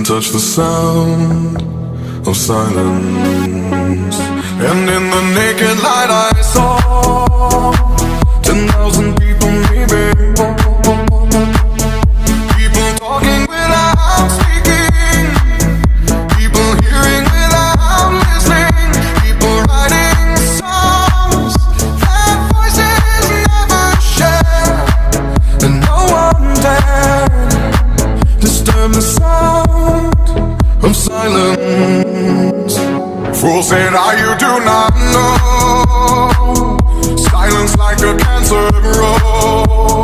touch the sound of silence. And in the naked light I saw 10,000 people, maybe. People talking without speaking, people hearing without listening, people writing songs that voices never share, and no one dared disturb the sound of silence. Fool said, you do not know. Silence like a cancer grows.